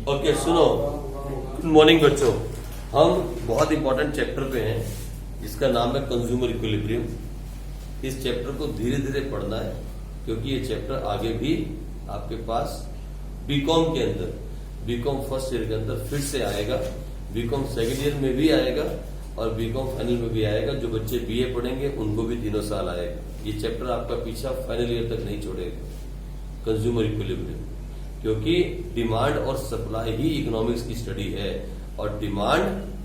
Okay सुनो, good morning बच्चों। हम बहुत इंपॉर्टेंट चैप्टर पे हैं जिसका नाम है कंज्यूमर इक्विलिब्रियम। इस चैप्टर को धीरे धीरे पढ़ना है क्योंकि ये चैप्टर आगे भी आपके पास बीकॉम के अंदर, बीकॉम फर्स्ट ईयर के अंदर फिर से आएगा, बीकॉम सेकेंड ईयर में भी आएगा और बीकॉम फाइनल में भी आएगा। जो बच्चे बीए पढ़ेंगे उनको भी तीनों साल आएगा। ये चैप्टर आपका पीछा फाइनल ईयर तक नहीं छोड़ेगा, कंज्यूमर इक्विलिब्रियम, क्योंकि डिमांड और सप्लाई ही इकोनॉमिक्स की स्टडी है और डिमांड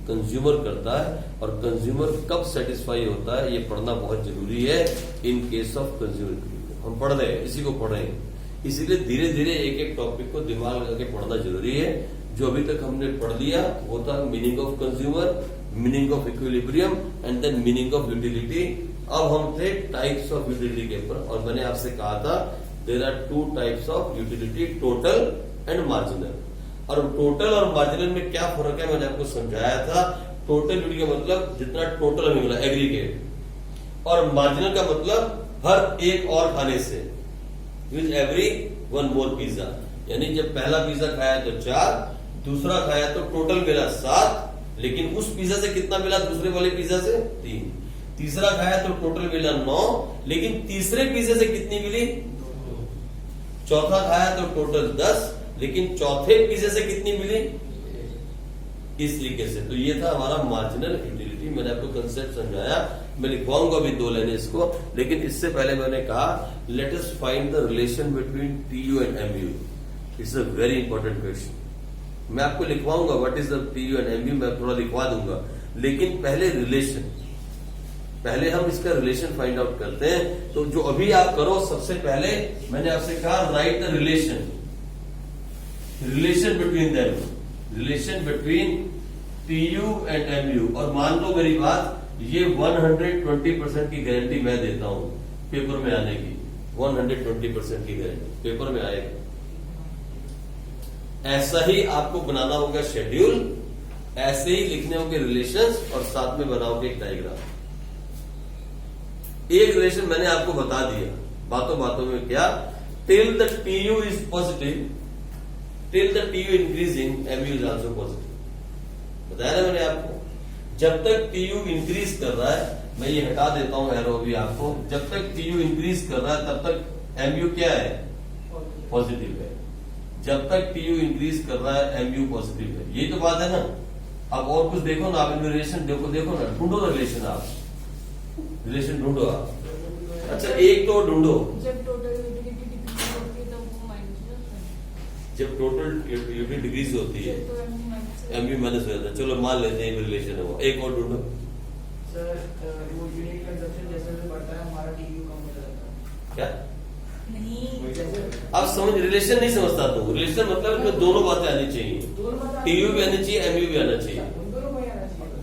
कंज्यूमर करता है और कंज्यूमर कब सेटिस्फाई होता है ये पढ़ना बहुत जरूरी है। In case of consumer equilibrium हम पढ़ रहे हैं, इसी को पढ़ रहे हैं, इसीलिए धीरे धीरे एक एक टॉपिक को दिमाग लगा के पढ़ना जरूरी है। जो अभी तक हमने पढ़ लिया वो था meaning of consumer, meaning of equilibrium and then meaning of utility. अब हम थे टाइप्स ऑफ यूटिलिटी के ऊपर और मैंने आपसे कहा था there are two types of utility, total and marginal. और टोटल और मार्जिनल में क्या फर्क है मैंने आपको समझाया था। टोटल यूटिलिटी का मतलब जितना टोटल हमें मिला एग्रीगेट, और मार्जिनल का मतलब हर एक और खाने से, with every one more pizza. यानी जब पहला पिज्जा खाया तो 4, दूसरा खाया तो टोटल मिला 7, लेकिन उस पिज्जा से कितना मिला दूसरे वाले पिज्जा से 3। तीसरा खाया तो टोटल मिला 9, लेकिन तीसरे पिज्जे से कितनी मिली 2। चौथा खाया तो टोटल 10, लेकिन चौथे पिज्जे से कितनी मिली, इस तरीके से। तो ये था हमारा मार्जिनल यूटिलिटी। मैंने आपको कंसेप्ट समझाया, मैं लिखवाऊंगा अभी 2 लाइनें इसको, लेकिन इससे पहले मैंने कहा let us find the relation between TU and mu. It's a very important question. मैं आपको लिखवाऊंगा what is the tu and mu, मैं थोड़ा लिखवा दूंगा, लेकिन पहले रिलेशन, पहले हम इसका रिलेशन फाइंड आउट करते हैं। तो जो अभी आप करो, सबसे पहले मैंने आपसे कहा write the relation, relation between them, relation between TU and MU. और मान लो मेरी बात, ये 120% की गारंटी मैं देता हूं पेपर में आने की, 120% की गारंटी पेपर में आएगा। ऐसा ही आपको बनाना होगा शेड्यूल, ऐसे ही लिखने होंगे रिलेशंस और साथ में बनाओगे एक डायग्राम। एक रिलेशन मैंने आपको बता दिया बातों बातों में, क्या, till the TU is positive, till the TU increasing MU is also positive. बताया ना मैंने आपको, जब तक टीयू इंक्रीज कर रहा है, मैं ये हटा देता हूं एरो अभी आपको, जब तक टीयू इंक्रीज कर रहा है तब तक एमयू क्या है, पॉजिटिव है। जब तक टीयू इंक्रीज कर रहा है एमयू पॉजिटिव है, यही तो बात है ना। अब और कुछ देखो ना, आप इनमें रिलेशन देखो ना, ढूंढो ना रिलेशन, आप रिलेशन ढूंढो आप। अच्छा एक तो ढूंढो, जब टोटल यूटिलिटी डिक्रीज होती है एमयू माइनस हो जाता है। चलो मान लेते हैं रिलेशन है वो। एक और ढूंढो सर, वो यूनिट कंजप्शन जैसे जैसे बढ़ता है हमारा टीयू कम हो जाता है। क्या नहीं, आप समझ, रिलेशन नहीं समझता तो रिलेशन मतलब इसमें दोनों बातें आनी चाहिए, टीयू भी आनी चाहिए, एमयू भी आना चाहिए,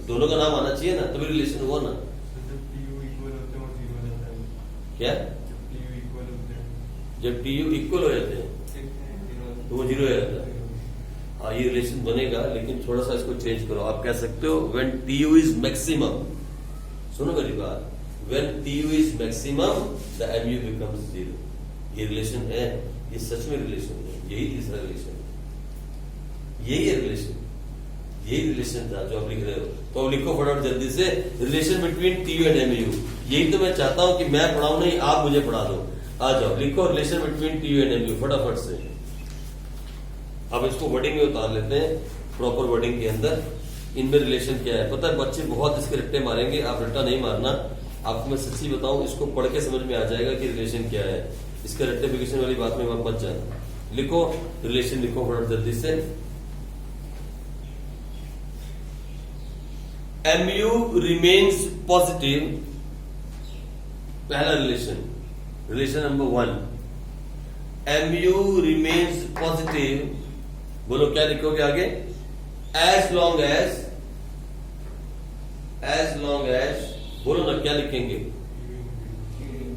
दोनों का नाम आना चाहिए ना, तभी रिलेशन हुआ ना। क्या, जब टीयू इक्वल हो जाते हैं तो वो 0 हो जाता है। हाँ ये रिलेशन बनेगा, लेकिन थोड़ा सा इसको चेंज करो। आप कह सकते हो व्हेन टीयू इज मैक्सिमम, सुनो मेरी बात, when TU is maximum the MU becomes 0। ये रिलेशन है, ये सच में रिलेशन है, यही तीसरा रिलेशन है, यही है रिलेशन, यही रिलेशन था जो आप लिख रहे हो। तो अब लिखो फटाफट जल्दी से, relation between TU and MU. यही तो मैं चाहता हूं कि मैं पढ़ाऊं नहीं, आप मुझे पढ़ा दो। आ जाओ लिखो relation between TU and MU फटाफट से। अब इसको वर्डिंग में उतार लेते हैं, प्रॉपर वर्डिंग के अंदर इनमें रिलेशन क्या है। पता है बच्चे बहुत इसके रट्टे मारेंगे, आप रट्टा नहीं मारना। आपको मैं सच्ची बताऊं, इसको पढ़ के समझ में आ जाएगा कि रिलेशन क्या है। इसका रेक्टिफिकेशन वाली बात में मत जाना। लिखो रिलेशन, लिखो फटाफट जल्दी से। एमयू रिमेन्स पॉजिटिव, पहला relation, relation number 1, MU remains positive. बोलो क्या लिखोगे आगे, एज लॉन्ग एज, बोलो ना क्या लिखेंगे,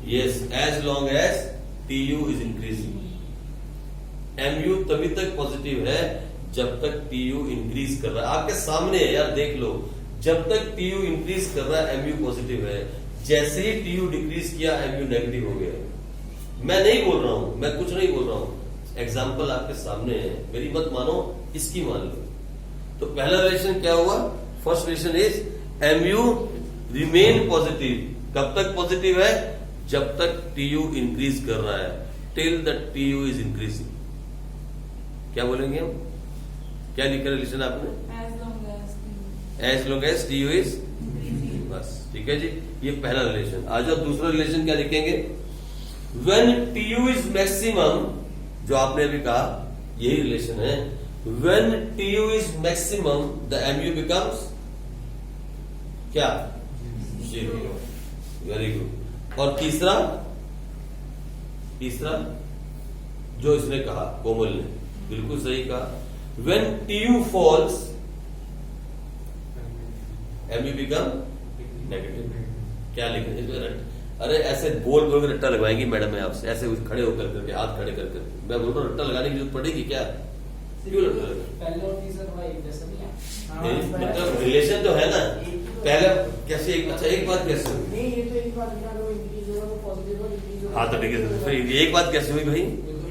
yes, as long as TU is increasing. MU तभी तक पॉजिटिव है जब तक टीयू इंक्रीज कर रहा है। आपके सामने है यार, देख लो, जब तक टीयू इंक्रीज कर रहा है एमयू पॉजिटिव है, जैसे ही टीयू डिक्रीज किया एमयू नेगेटिव हो गया। मैं नहीं बोल रहा हूं, मैं कुछ नहीं बोल रहा हूं, एग्जाम्पल आपके सामने है, मेरी मत मानो, इसकी मान लो। तो पहला रिलेशन क्या हुआ? First relation is MU remain positive. कब तक पॉजिटिव है? जब तक टीयू इंक्रीज कर रहा है, till the TU is increasing. क्या बोलेंगे हम? क्या लिखा रिलेशन आपने? As long as TU is, बस ठीक है जी, ये पहला रिलेशन। आ जाओ दूसरा रिलेशन क्या लिखेंगे? व्हेन टीयू इज मैक्सिमम, जो आपने अभी कहा यही रिलेशन है। When TU is maximum the MU becomes क्या? 0। Very good. और तीसरा जो इसने कहा, कोमल ने बिल्कुल सही कहा, when TU falls MU become negative. क्या लिखे? अरे ऐसे बोल बोल के रट्टा लगवाएंगी मैडम है आपसे, ऐसे खड़े होकर करके, हाथ खड़े कर करके। मैं बोल रहा हूँ रट्टा लगाने की जरूरत पड़ेगी क्या? क्यों रट्टा लगा? पहले और तीसरा थोड़ा एक जैसा नहीं है। मतलब रिलेशन तो है ना, पहले कैसे अच्छा एक बात कैसे हुई? नहीं, ये तो एक बात है, अगर वो इंक्रीज होगा तो पॉजिटिव होगा, डिक्रीज होगा। हाँ तो ठीक है, फिर एक बात कैसे हुई भाई?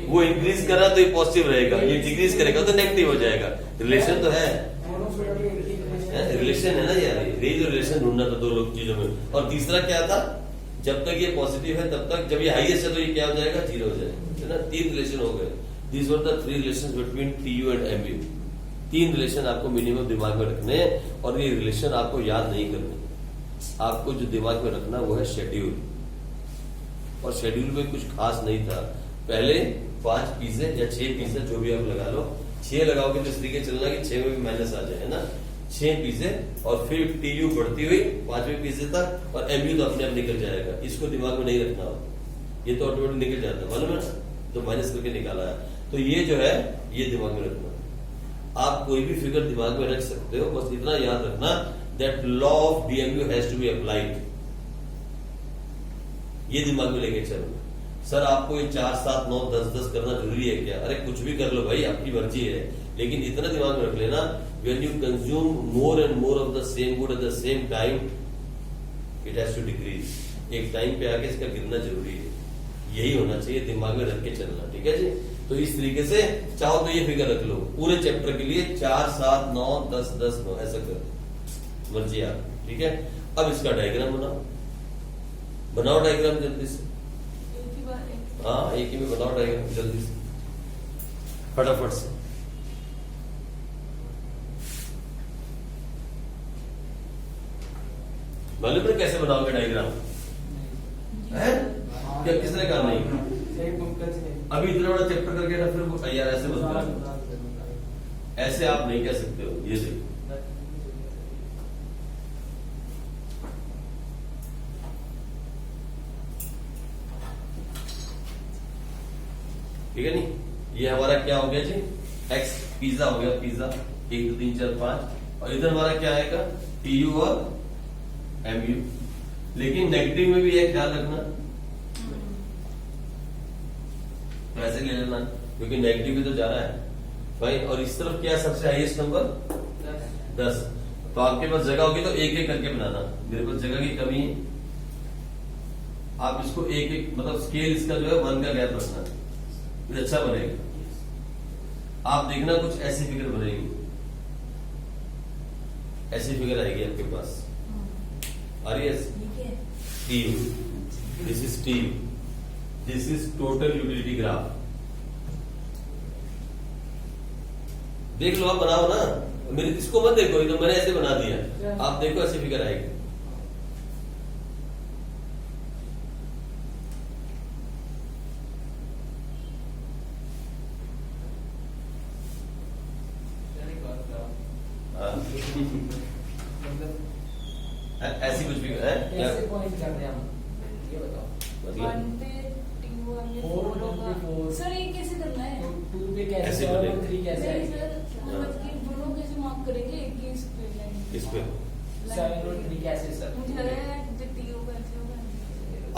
वो इंक्रीज कर रहा तो ये पॉजिटिव रहेगा, ये डिक्रीज करेगा तो नेगेटिव हो जाएगा। रिलेशन तो है, रिलेशन है ना यार, यही तो रिलेशन ढूंढना था दो लोग चीजों में। और तीसरा क्या था? जब तक ये पॉजिटिव है तब तक, जब ये हाईएस्ट है तो ये क्या हो जाएगा? 0 हो जाएगा, है ना। 3 रिलेशन हो गए। These were the 3 relations between TU and MU. 3 relation आपको मिनिमम दिमाग में रखने हैं, और ये रिलेशन आपको याद नहीं करने। आपको जो दिमाग में रखना वो है शेड्यूल, और शेड्यूल में कुछ खास नहीं था। पहले 5 पीसे या 6 पीसे जो भी आप लगा लो, 6 लगाओगे तो इस तरीके चलना कि 6 में भी माइनस आ जाए, है ना। 6 पीसे, और फिर टीयू बढ़ती हुई 5वें पीसे तक, और एमयू तो अपने आप निकल जाएगा। इसको दिमाग में नहीं रखना हो, ये तो ऑटोमेटिक निकल जाता है, मालूम है ना, तो माइनस करके निकाला है। तो ये जो है ये दिमाग में रखना। आप कोई भी फिगर दिमाग में रख सकते हो, बस इतना याद रखना that law of DMU has to be applied. ये दिमाग में लेके चलना। सर आपको ये 4, 7, 9, 10, 10 करना जरूरी है क्या? अरे कुछ भी कर लो भाई, आपकी मर्जी है, लेकिन इतना दिमाग में रख लेना, when you consume more and more of the same good at the same time, it has to decrease. एक टाइम पे आके इसका गिरना जरूरी है। यही होना चाहिए, दिमाग में रख के चलना, ठीक है जी। तो इस तरीके से चाहो तो ये फिगर रख लो पूरे चैप्टर के लिए, 4, 7, 9, 10, 10, 9 ऐसा कर, मर्जी आप, ठीक है। अब इसका डायग्राम बनाओ डायग्राम जल्दी से। हाँ एक ही में बनाओ डायग्राम जल्दी से, फटाफट से। मालूम है कैसे बनाओगे डायग्राम? है क्या? किसने कहा नहीं? अभी इतना बड़ा चैप्टर करके ना, फिर यार ऐसे मत, ऐसे आप नहीं कह सकते हो। ये देखो, ठीक है नहीं। ये हमारा क्या हो गया जी? एक्स पिज्जा हो गया, पिज्जा 1, 2, 3, 4, 5, और इधर हमारा क्या आएगा? टीयू और एमयू। लेकिन नेगेटिव में भी एक ख्याल रखना, तो ऐसे ले लेना, क्योंकि नेगेटिव भी तो जा रहा है भाई। और इस तरफ क्या सबसे हाईएस्ट नंबर? 10। तो आपके पास जगह होगी तो एक एक करके बनाना। मेरे पास जगह की कमी है, आप इसको एक एक, मतलब स्केल इसका जो है 1 का गैप रखना, तो अच्छा बनेगा। आप देखना कुछ ऐसी फिगर बनेगी, ऐसी फिगर आएगी आपके पास। TU, this is TU, this is total utility graph। देख लो, आप बनाओ ना, मेरे इसको मत देखो, तो मैंने ऐसे बना दिया, आप देखो ऐसी फिगर आएगी। ऐसी कुछ भी है? कैसे पॉइंट करते हैं हम, ये बताओ। मतलब 1 पे TU हमने 4 होगा। सर ये कैसे करना है? 2 पे कैसे ऐसे और बनेगा। 3 कैसे नहीं आएगा? सर, मतलब कि दोनों कैसे मार्क करेंगे? एक ही इस पे लाइन। इस पे 7 और 3 कैसे सर? मुझे लग रहा है जो TU का ऐसे होगा।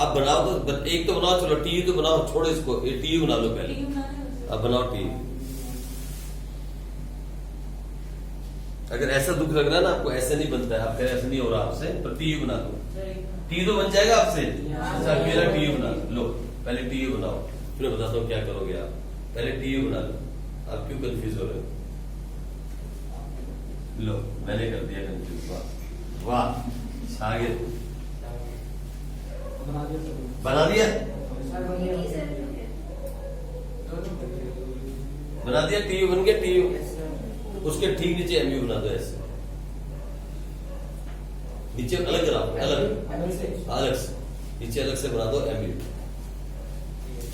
आप बनाओ तो एक तो बनाओ, चलो टीयू तो बनाओ, छोड़ो इसको, ये टीयू बना लो पहले। TU ना है। अब बनाओ टीयू। अगर ऐसा दुख लग रहा है ना आपको, ऐसे नहीं बनता है, आप ऐसे नहीं हो रहा आपसे, तो टीयू बना दो। टीयू तो बन जाएगा आपसे। अच्छा मेरा टीयू बना लो, पहले टीयू बनाओ, फिर बताता हूँ क्या करोगे आप। पहले टीयू बना लो, आप क्यों कंफ्यूज हो रहे हो? लो मैंने कर दिया कंफ्यूज। वाह वाह, आगे बना दिया सर। बना दिया, सर बन गया। बना दिया, टीयू बन गया। TU Yes, sir. उसके ठीक नीचे एमयू बना दो, ऐसे नीचे अलग ग्राफ, अलग अलग से। अलग से नीचे अलग से बना दो एमयू।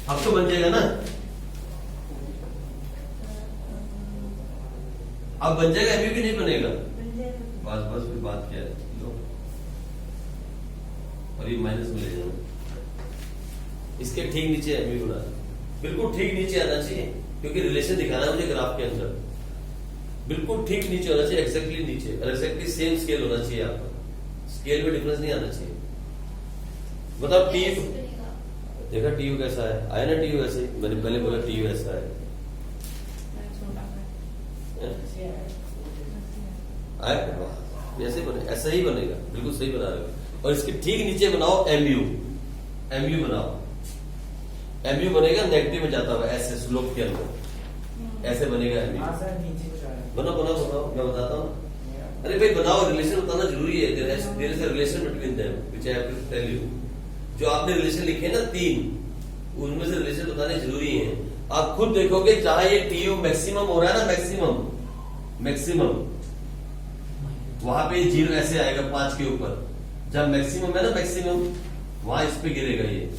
अब तो बन जाएगा ना, अब बन जाएगा एमयू की नहीं बनेगा? बस बस फिर बात क्या है, लो और ये माइनस में ले जाओ, इसके ठीक नीचे एमयू बना दो। बिल्कुल ठीक नीचे आना चाहिए, क्योंकि रिलेशन दिखाना है मुझे ग्राफ के अंदर। बिल्कुल ठीक नीचे होना चाहिए, एक्जैक्टली नीचे, और एक्जैक्टली सेम स्केल होना चाहिए आपका, स्केल में डिफरेंस नहीं आना चाहिए। बताओ टीयू देखा, टीयू कैसा है? आया ना टीयू ऐसे? मैंने पहले बोला टीयू ऐसा है, आया? ऐसे बने, ऐसा ही बनेगा, बिल्कुल सही बना रहे हो। और इसके ठीक नीचे बनाओ एमयू, एमयू बनाओ। एमयू बनेगा नेगेटिव में जाता हुआ ऐसे स्लोप के अंदर, ऐसे बनेगा एमयू। हाँ सर, नीचे कुछ आ रहा है। बनाओ बनाओ बनाओ, मैं बताता हूँ। अरे भाई बनाओ, रिलेशन बताना जरूरी है। There is a relation between them which I have to tell you. जो आपने रिलेशन लिखे ना 3, उनमें से रिलेशन बताने जरूरी है। आप खुद देखोगे जहां ये टीयू मैक्सिमम हो रहा है ना, मैक्सिमम वहां पे 0 ऐसे आएगा 5 के ऊपर। जब मैक्सिमम है ना, मैक्सिमम वहां इस पे गिरेगा ये।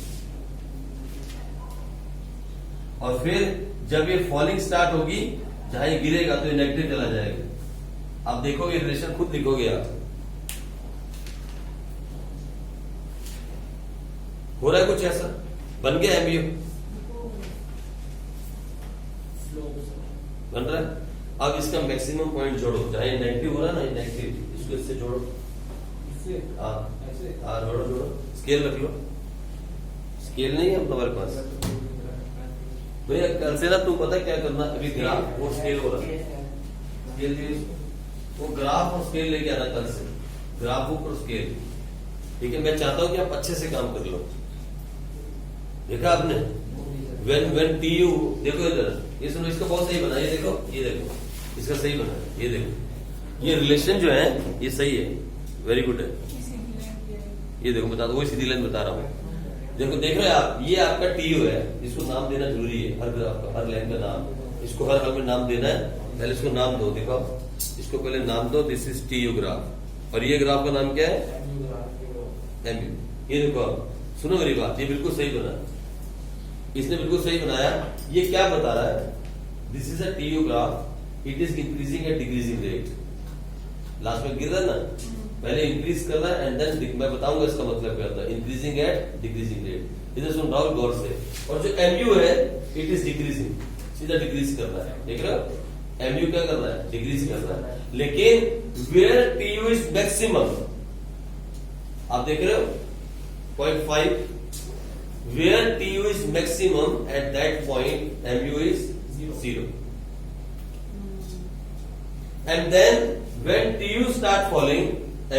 और फिर जब ये फॉलिंग स्टार्ट होगी, जहां ये गिरेगा तो ये नेगेटिव चला जाएगा। आप देखोगे रिलेशन, खुद लिखोगे आप। हो रहा है कुछ ऐसा? बन गया एमयू, बन रहा है। अब इसका मैक्सिमम पॉइंट जोड़ो, चाहे नेगेटिव हो रहा है ना, ये नेगेटिव, इसको इससे जोड़ो। इससे हाँ ऐसे। हाँ, जोड़ो जोड़ो, स्केल रख लो। स्केल नहीं है तुम्हारे पास? भैया कल से ना तुम पता क्या करना, अभी ग्राफ और स्केल हो रहा है, स्केल वो ग्राफ और स्केल लेके आना कल से, ग्राफ बुक और स्केल। ठीक है, मैं चाहता हूं कि आप अच्छे से काम कर लो। देखा आपने? when टीयू, देखो इधर, ये सुनो, इसका बहुत सही बना, ये देखो, ये देखो, इसका सही बना, ये देखो, ये रिलेशन जो है ये सही है, वेरी गुड है। ये देखो बता दो, वही सीधी लाइन बता रहा हूँ। देखो देख रहे हैं आप, ये आपका टीयू है, इसको नाम देना जरूरी है, हर ग्राफ का, हर लाइन का नाम, इसको हर हाल में नाम देना है। पहले इसको नाम दो, देखो इसको पहले नाम दो, दिस इज टीयू ग्राफ, और ये ग्राफ का नाम क्या है? एमयू। ये देखो, सुनो मेरी बात, ये बिल्कुल सही बना, इसने बिल्कुल सही बनाया। ये क्या बता रहा है? This is a TU graph, it is increasing at decreasing rate. Last में गिर रहा है ना, पहले इंक्रीज कर रहा है एंड देन, मैं बताऊंगा इसका मतलब क्या होता है, इंक्रीजिंग एट डिक्रीजिंग रेट। इधर सुन रहा हूं गौर से। और जो एमयू है, इट इज डिक्रीजिंग, सीधा डिक्रीज कर रहा है, देख रहे हो? एमयू क्या कर रहा है? डिक्रीज कर रहा है। लेकिन वेयर टीयू इज मैक्सिमम, आप देख रहे हो 0.5, where TU is maximum, at that point MU is 0. And then when TU start falling,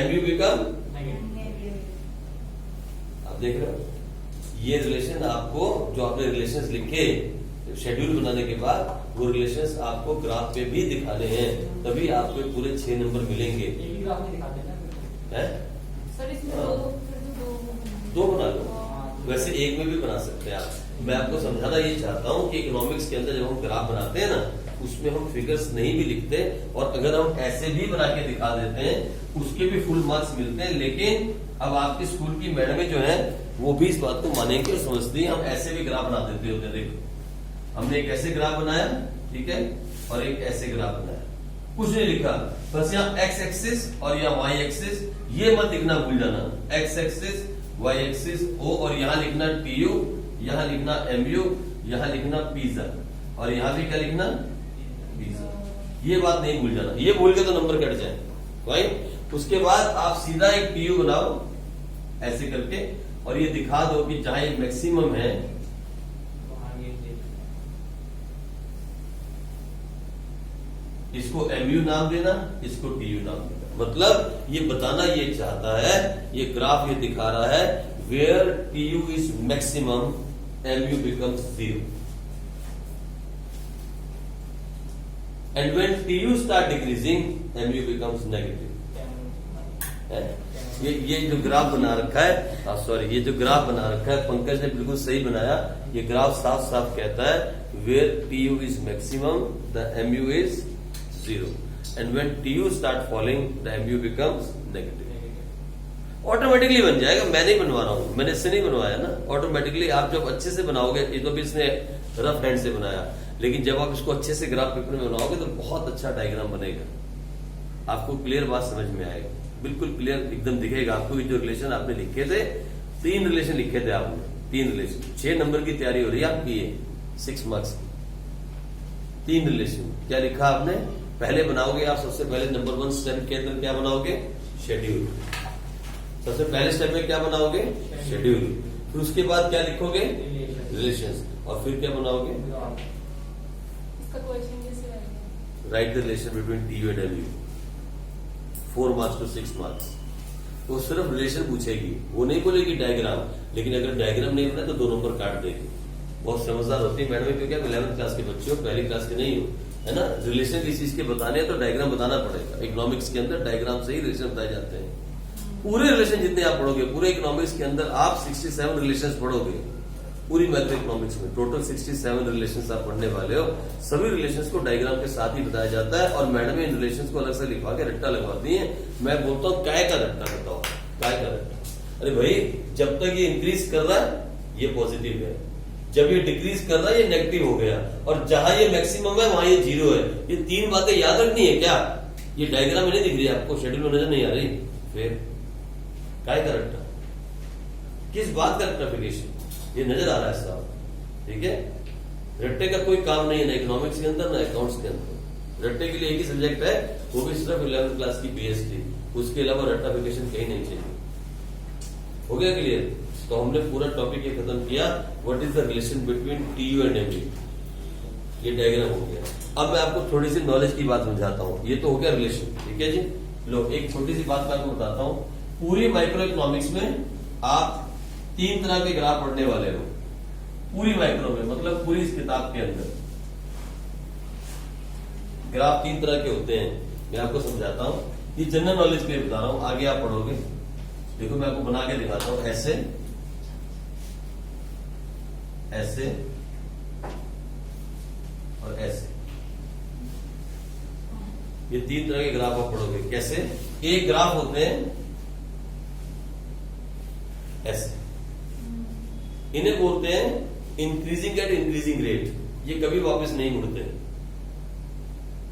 MU become, आप देख रहे हो? ये रिलेशन आपको, जो आपने रिलेशंस लिखे शेड्यूल बनाने के बाद, वो रिलेशंस आपको ग्राफ पे भी दिखाने हैं, तभी आपको पूरे 6 नंबर मिलेंगे। एक ही ग्राफ में दिखाते हैं ना। हैं? सर इसमें हाँ। दो बना लो, वैसे एक में भी बना सकते हैं आप। मैं आपको समझाना ये चाहता हूँ कि इकोनॉमिक्स के अंदर जब हम ग्राफ बनाते हैं ना, उसमें हम फिगर्स नहीं भी लिखते, और अगर हम ऐसे भी बना के दिखा देते हैं, उसके भी फुल मार्क्स मिलते हैं। लेकिन अब आपके स्कूल की मैडमें जो है, वो भी इस बात को मानेंगे और समझती हैं, हम ऐसे भी ग्राफ बना देते होते हैं। देखो, हमने एक ऐसे ग्राफ बनाया, ठीक है, और एक ऐसे ग्राफ बनाया, कुछ नहीं लिखा, बस यहाँ एक्स एक्सिस और यहाँ वाई एक्सिस, ये मत लिखना, भूल जाना, X axis Y axis O, और यहाँ लिखना टीयू, यहाँ लिखना एमयू, यहाँ लिखना पिज्जा, और यहाँ भी क्या लिखना? पिज्जा। ये बात नहीं भूल जाना, ये भूल के तो नंबर कट जाए, राइट? उसके बाद आप सीधा एक टीयू बनाओ ऐसे करके, और ये दिखा दो कि जहां ये मैक्सिमम है, इसको एमयू नाम देना, इसको टीयू नाम देना। मतलब ये बताना ये चाहता है, ये ग्राफ ये दिखा रहा है, where TU is maximum MU becomes 0। And when TU start decreasing MU becomes negative. ये जो ग्राफ बना रखा है, सॉरी, ये जो ग्राफ बना रखा है पंकज ने बिल्कुल सही बनाया। ये ग्राफ साफ साफ कहता है where TU is maximum the MU is 0 and when TU start falling the MU becomes negative. Automatically बन जाएगा, मैं नहीं बनवा रहा हूं, मैंने इससे नहीं बनवाया ना। ऑटोमेटिकली आप जब अच्छे से बनाओगे, ये तो भी इसने रफ हैंड से बनाया, लेकिन जब आप इसको अच्छे से ग्राफ पेपर में बनाओगे तो बहुत अच्छा डायग्राम बनेगा। आपको क्लियर बात समझ में आएगा, बिल्कुल क्लियर एकदम दिखेगा आपको। जो रिलेशन आपने लिखे थे, 3 रिलेशन लिखे थे आपने, 3 रिलेशन, 6 नंबर की तैयारी हो रही है आपकी, ये 6 मार्क्स की 3 रिलेशन। क्या लिखा आपने? पहले बनाओगे आप सबसे पहले नंबर 1 स्टेप के अंदर क्या बनाओगे? शेड्यूल। सबसे पहले स्टेप में क्या बनाओगे? शेड्यूल। फिर उसके बाद क्या लिखोगे? रिलेशंस। और फिर क्या बनाओगे? इसका क्वेश्चन कैसे आएगा? Write the relation between TU and MU, 4 marks to 6 marks. वो सिर्फ रिलेशन पूछेगी, वो नहीं बोलेगी डायग्राम। लेकिन अगर डायग्राम नहीं बना तो 2 नंबर काट देगी। बहुत समझदार होती है मैडम, क्योंकि आप 11th क्लास के बच्चे हो, पहली क्लास के नहीं हो, है ना। रिलेशन किसी चीज के बताने हैं तो डायग्राम बताना पड़ेगा। इकोनॉमिक्स के अंदर डायग्राम से ही रिलेशन बताए जाते हैं। पूरे रिलेशन जितने आप पढ़ोगे, पूरे इकोनॉमिक्स के अंदर आप 67 रिलेशंस पढ़ोगे। पूरी मैक्रो इकोनॉमिक्स में टोटल 67 रिलेशंस आप पढ़ने वाले हो। सभी रिलेशंस को डायग्राम के साथ ही बताया जाता है। और मैडम इन रिलेशंस को अलग से लिखवा के रट्टा लगवाती है। मैं बोलता हूँ काय का रट्टा बताओ, काय का रट्टा। अरे भाई, जब तक ये इंक्रीज कर रहा है ये पॉजिटिव है, जब ये डिक्रीज कर रहा है ये नेगेटिव हो गया, और जहां ये मैक्सिमम है वहां ये 0 है। ये 3 बातें याद रखनी है क्या? ये डायग्राम में नहीं दिख रही आपको, शेड्यूल में नजर नहीं आ रही, फिर काय का रट्टा? किस बात का रट्टाफिकेशन? ये नजर आ रहा है साहब, ठीक है। रट्टे का कोई काम नहीं है, ना इकोनॉमिक्स के अंदर ना अकाउंट्स के अंदर। रट्टे के लिए एक ही सब्जेक्ट है, वो भी सिर्फ 11th क्लास की BST। उसके अलावा रट्टाफिकेशन कहीं नहीं चाहिए। हो गया क्लियर? तो हमने पूरा टॉपिक ये खत्म किया, what is the relation between TU and MU। ये डायग्राम हो गया। अब मैं आपको थोड़ी सी नॉलेज की बात समझाता हूँ। ये तो हो गया रिलेशन, ठीक है जी। लो, एक छोटी सी बात मैं आपको बताता हूँ। पूरी माइक्रो इकोनॉमिक्स में आप 3 तरह के ग्राफ पढ़ने वाले हो, पूरी माइक्रो में, मतलब पूरी इस किताब के अंदर ग्राफ 3 तरह के होते हैं। मैं आपको समझाता हूं, ये जनरल नॉलेज के लिए बता रहा हूं, आगे आप पढ़ोगे। देखो मैं आपको बना के दिखाता हूं, ऐसे ऐसे और ऐसे। ये 3 तरह के ग्राफ आप पढ़ोगे। कैसे? एक ग्राफ होते हैं ऐसे, इन्हें बोलते हैं इंक्रीजिंग एट इंक्रीजिंग रेट। ये कभी वापस नहीं मुड़ते,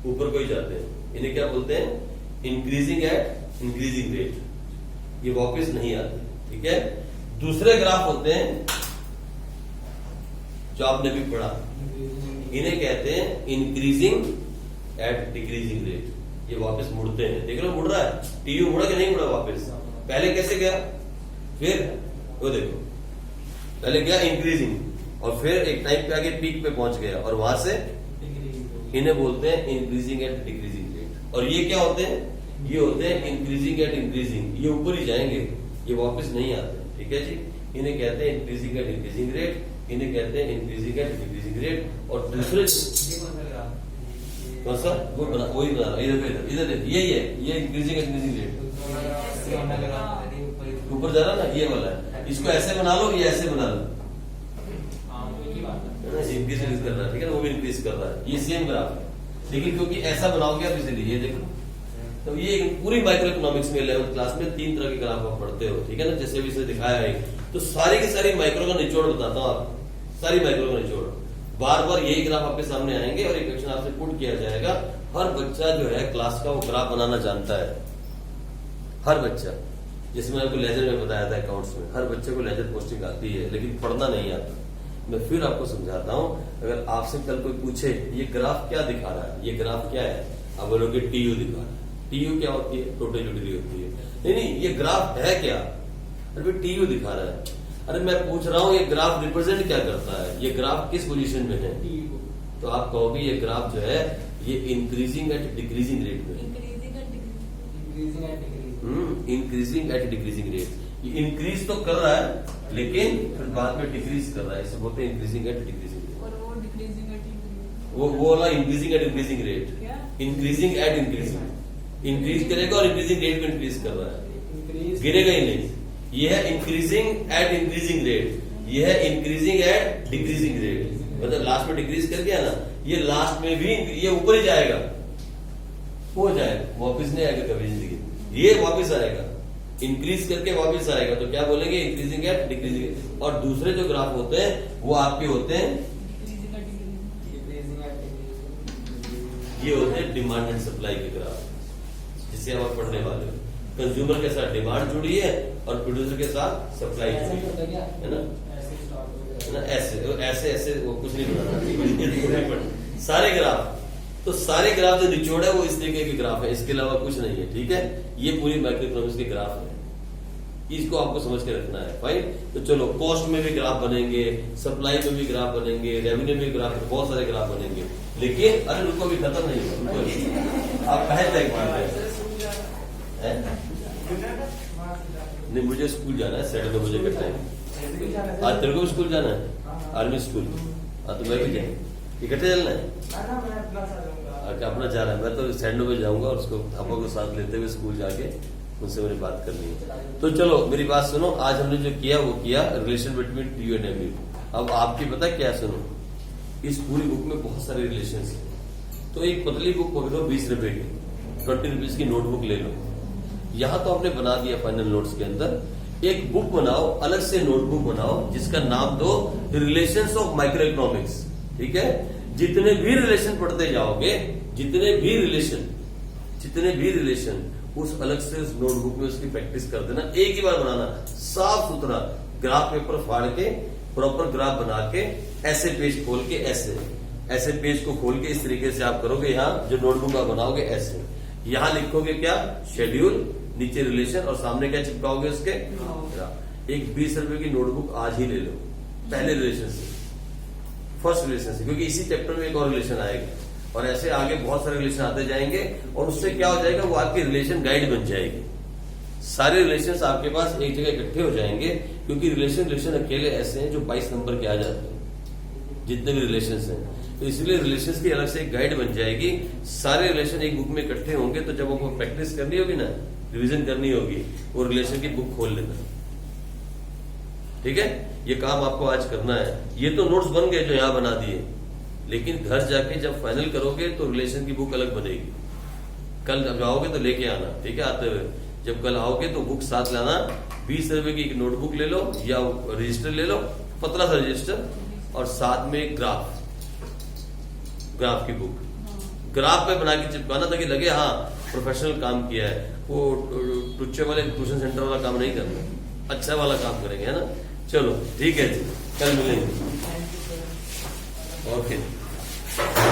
ऊपर को ही जाते हैं। इन्हें क्या बोलते हैं? Increasing at increasing rate. ये वापस नहीं आते, ठीक है। दूसरे ग्राफ होते हैं जो आपने भी पढ़ा, इन्हें कहते हैं इंक्रीजिंग एट डिक्रीजिंग रेट। ये वापस मुड़ते हैं। देख लो मुड़ रहा है, TU मुड़ा कि नहीं मुड़ा वापस? पहले कैसे गया, फिर वो देखो, पहले गया इंक्रीजिंग और फिर एक टाइम पे आगे पीक पे पहुंच गया और वहां से इन्हें बोलते हैं इंक्रीजिंग एट डिक्रीजिंग रेट। और ये क्या होते हैं? ये होते हैं इंक्रीजिंग एट इंक्रीजिंग। ये ऊपर ही जाएंगे, ये वापस नहीं आते, ठीक है जी। इन्हें कहते हैं इंक्रीजिंग एट इंक्रीजिंग रेट, इन्हें कहते हैं इंक्रीजिंग एट डिक्रीजिंग रेट। और दूसरे कौन सा? वो बना, वही बना रहा, इधर इधर यही है, ये इंक्रीजिंग एट इंक्रीजिंग रेट। ऊपर जा रहा ना, ये वाला है। इसको ऐसे बना लो, ये ऐसे बना लो, इंक्रीज कर रहा है, ठीक है ना, वो भी इंक्रीज कर रहा है। ये सेम ग्राफ है, लेकिन क्योंकि ऐसा बनाओगे आप, इसलिए ये देखो। तो ये पूरी माइक्रो इकोनॉमिक्स में 11th क्लास में 3 तरह के ग्राफ आप पढ़ते हो, ठीक है ना, जैसे भी इसे दिखाया है। तो सारी की सारी माइक्रो का निचोड़ बताता हूं आप, सारी माइक्रो का निचोड़। बार बार यही ग्राफ आपके सामने आएंगे और एक क्वेश्चन आपसे पुट किया जाएगा। हर बच्चा जो है क्लास का वो ग्राफ बनाना जानता है, हर बच्चा। जैसे मैंने आपको लेजर में बताया था अकाउंट्स में, हर बच्चे को लेजर पोस्टिंग आती है, लेकिन पढ़ना नहीं आता। मैं फिर आपको समझाता हूं, अगर आपसे कल कोई पूछे ये ग्राफ क्या दिखा रहा है, ये ग्राफ क्या है, आप बोलोगे TU दिखा रहा है। TU क्या होती है? टोटल यूटिलिटी होती है। नहीं, ये ग्राफ है क्या? अरे TU दिखा रहा है। अरे मैं पूछ रहा हूं ये ग्राफ रिप्रेजेंट क्या करता है, ये ग्राफ किस पोजीशन में है? तो आप कहोगे ये ग्राफ जो है ये इंक्रीजिंग एट डिक्रीजिंग रेट में, इंक्रीजिंग एट डिक्रीजिंग रेट। ये इंक्रीज तो कर रहा है लेकिन फिर बाद में डिक्रीज कर रहा है, इसे बोलते हैं इंक्रीजिंग एट डिक्रीजिंग रेट। और वो डिक्रीजिंग एट इंक्रीजिंग, वो वाला इंक्रीजिंग एट इंक्रीजिंग रेट, क्या? इंक्रीजिंग एट इंक्रीजिंग, इंक्रीज करेगा और इंक्रीजिंग रेट को इंक्रीज कर रहा है, गिरेगा ही नहीं। ये है इंक्रीजिंग एट इंक्रीजिंग रेट, ये है इंक्रीजिंग एट डिक्रीजिंग रेट, मतलब लास्ट में डिक्रीज कर गया ना, ये लास्ट में भी ये ऊपर ही जाएगा, हो जाएगा, वापिस नहीं आएगा कभी जिंदगी, ये वापिस आएगा, इंक्रीज करके वापिस आएगा। तो क्या बोलेंगे, इंक्रीजिंग एट डिक्रीजिंग। और दूसरे जो ग्राफ होते हैं वो आपके होते हैं, ये होते हैं डिमांड एंड सप्लाई के ग्राफ, जिसे हम अब पढ़ने वाले हैं। कंज्यूमर के साथ डिमांड जुड़ी है और प्रोड्यूसर के साथ सप्लाई जुड़ी है ना, ऐसे ऐसे ऐसे वो कुछ नहीं बनाना सारे ग्राफ। तो सारे ग्राफ जो निचोड़ है वो इस तरीके के ग्राफ है, इसके अलावा कुछ नहीं है, ठीक है। ये पूरी माइक्रो इकोनॉमिक्स के ग्राफ है, इसको आपको समझ के रखना है, फाइन। तो चलो, कॉस्ट में भी ग्राफ बनेंगे, सप्लाई में भी ग्राफ बनेंगे, रेवेन्यू में भी ग्राफ, बहुत सारे ग्राफ बनेंगे। लेकिन अरे उनको भी खत्म नहीं हुआ, आप कहे तक मारते नहीं, मुझे स्कूल जाना है, 7:30 बजे का टाइम। आज तेरे को भी स्कूल जाना है, आर्मी स्कूल। हाँ, तो मैं भी जाऊँ, इकट्ठे चलना है। अच्छा, अपना जा रहा है, मैं तो 7:30 बजे जाऊंगा और उसको पापा को साथ लेते हुए स्कूल जाके उनसे मेरी बात करनी है। तो चलो मेरी बात सुनो, आज हमने जो किया वो किया relation between T and M. अब आपकी पता क्या, सुनो, इस पूरी बुक में बहुत सारे रिलेशन है। तो एक पतली बुक पकड़ो 20 रुपए की, 20 रुपीज की नोटबुक ले लो। यहां तो आपने बना दिया फाइनल नोट्स के अंदर एक बुक बनाओ, अलग से नोटबुक बनाओ, जिसका नाम दो रिलेशंस ऑफ माइक्रो इकोनॉमिक्स, ठीक है। जितने भी रिलेशन पढ़ते जाओगे, जितने भी रिलेशन उस अलग से उस नोटबुक में उसकी प्रैक्टिस कर देना, एक ही बार बनाना, साफ सुथरा ग्राफ पेपर फाड़ के प्रॉपर ग्राफ बना के, ऐसे पेज खोल के, ऐसे पेज को खोल के इस तरीके से आप करोगे। यहाँ जो नोटबुक आप बनाओगे ऐसे, यहाँ लिखोगे क्या, शेड्यूल, नीचे रिलेशन और सामने क्या चिपकाओगे उसके ग्राफ। एक 20 रुपए की नोटबुक आज ही ले लो, पहले रिलेशन से, फर्स्ट रिलेशन से, क्योंकि इसी चैप्टर में एक और रिलेशन आएगा और ऐसे आगे बहुत सारे रिलेशन आते जाएंगे और उससे क्या हो जाएगा, वो आपकी रिलेशन गाइड बन जाएगी। सारे रिलेशंस आपके पास एक जगह इकट्ठे हो जाएंगे, क्योंकि रिलेशन अकेले ऐसे हैं जो 22 नंबर के आ जाते हैं, जितने भी रिलेशंस हैं। तो इसलिए रिलेशंस की अलग से एक गाइड बन जाएगी। सारे रिलेशन एक बुक में इकट्ठे होंगे, तो जब आपको प्रैक्टिस करनी होगी ना, रिवीजन करनी होगी, वो रिलेशन की बुक खोल लेना, ठीक है। ये काम आपको आज करना है। ये तो नोट्स बन गए जो यहाँ बना दिए, लेकिन घर जाके जब फाइनल करोगे तो रिलेशन की बुक अलग बनेगी। कल जब आओगे तो लेके आना, ठीक है। आते हुए जब कल आओगे तो बुक साथ लाना, 20 रुपए की एक नोटबुक ले लो या रजिस्टर ले लो, पतला सा रजिस्टर, और साथ में एक ग्राफ की बुक, ग्राफ पे बना के चिपकाना, ताकि लगे हाँ प्रोफेशनल काम किया है। वो टुच्चे वाले ट्यूशन सेंटर वाला काम नहीं करना, अच्छा वाला काम करेंगे, है ना। चलो ठीक है जी, कल मिलेंगे, ओके।